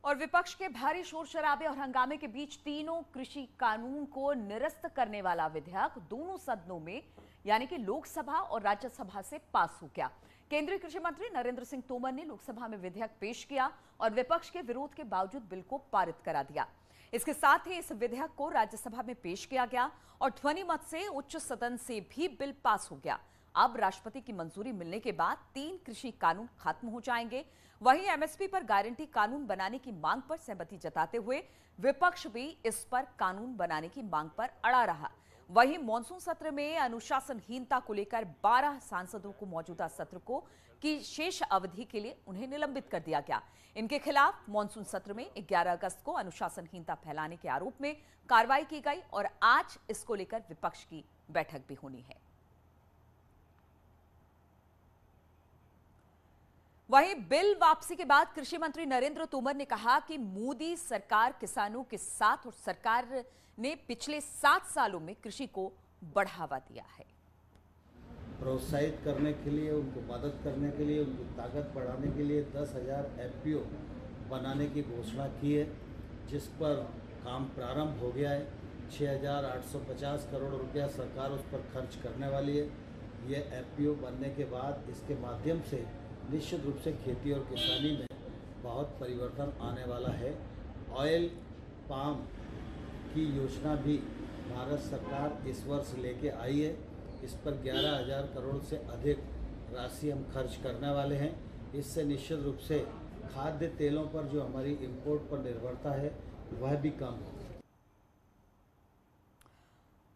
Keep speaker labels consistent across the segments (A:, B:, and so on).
A: और विपक्ष के भारी शोर शराबे और हंगामे के बीच तीनों कृषि कानून को निरस्त करने वाला विधेयक दोनों सदनों में यानी कि लोकसभा और राज्यसभा से पास हो गया। केंद्रीय कृषि मंत्री नरेंद्र सिंह तोमर ने लोकसभा में विधेयक पेश किया और विपक्ष के विरोध के बावजूद बिल को पारित करा दिया। इसके साथ ही इस विधेयक को राज्यसभा में पेश किया गया और ध्वनि मत से उच्च सदन से भी बिल पास हो गया। अब राष्ट्रपति की मंजूरी मिलने के बाद 3 कृषि कानून खत्म हो जाएंगे। वहीं एमएसपी पर गारंटी कानून बनाने की मांग पर सहमति जताते हुए विपक्ष भी इस पर कानून बनाने की मांग पर अड़ा रहा। वहीं मानसून सत्र में अनुशासनहीनता को लेकर 12 सांसदों को मौजूदा सत्र की शेष अवधि के लिए उन्हें निलंबित कर दिया गया। इनके खिलाफ मानसून सत्र में 11 अगस्त को अनुशासनहीनता फैलाने के आरोप में कार्रवाई की गई और आज इसको लेकर विपक्ष की बैठक भी होनी है। वहीं बिल वापसी के बाद कृषि मंत्री नरेंद्र तोमर ने कहा कि मोदी सरकार किसानों के साथ और सरकार ने पिछले 7 सालों में कृषि को बढ़ावा दिया है।
B: प्रोत्साहित करने के लिए, उनको मदद करने के लिए, उनकी ताकत बढ़ाने के लिए 10,000 एफपीओ बनाने की घोषणा की है, जिस पर काम प्रारंभ हो गया है। 6,850 करोड़ रुपया सरकार उस पर खर्च करने वाली है। ये एफपीओ बनने के बाद इसके माध्यम से निश्चित रूप से खेती और किसानी में बहुत परिवर्तन आने वाला है। ऑयल पाम की योजना भी भारत सरकार इस वर्ष लेके आई है। इस पर 11,000 करोड़ से अधिक राशि हम खर्च करने वाले हैं। इससे निश्चित रूप से खाद्य तेलों पर जो हमारी इंपोर्ट पर निर्भरता है वह भी कम होगी।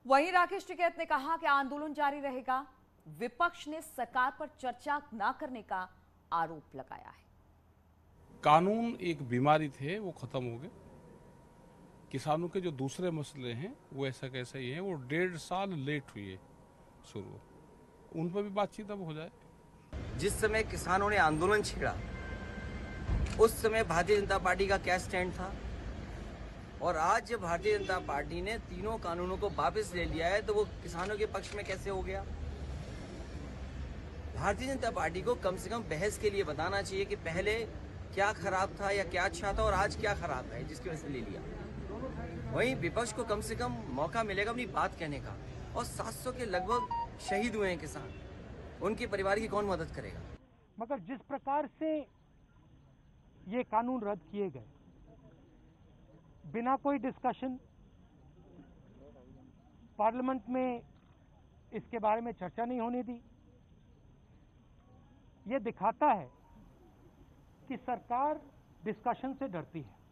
A: वहीं राकेश टिकैत ने कहा कि आंदोलन जारी रहेगा। विपक्ष ने सरकार पर चर्चा न करने का आरोप लगाया है।
C: कानून एक बीमारी थे, वो खत्म हो गए। किसानों के जो दूसरे मसले हैं वो ऐसा कैसा ही है, वो 1.5 साल लेट हुई है शुरू, उन पर भी बातचीत अब हो जाए।
D: जिस समय किसानों ने आंदोलन छेड़ा उस समय भारतीय जनता पार्टी का क्या स्टैंड था, और आज जब भारतीय जनता पार्टी ने तीनों कानूनों को वापस ले लिया है तो वो किसानों के पक्ष में कैसे हो गया। भारतीय जनता पार्टी को कम से कम बहस के लिए बताना चाहिए कि पहले क्या खराब था या क्या अच्छा था और आज क्या खराब है जिसकी वजह से ले लिया। वहीं विपक्ष को कम से कम मौका मिलेगा अपनी बात कहने का। और 700 के लगभग शहीद हुए हैं किसान, उनके परिवार की कौन मदद करेगा।
E: मगर जिस प्रकार से ये कानून रद्द किए गए बिना कोई डिस्कशन, पार्लियामेंट में इसके बारे में चर्चा नहीं होने दी, ये दिखाता है कि सरकार डिस्कशन से डरती है।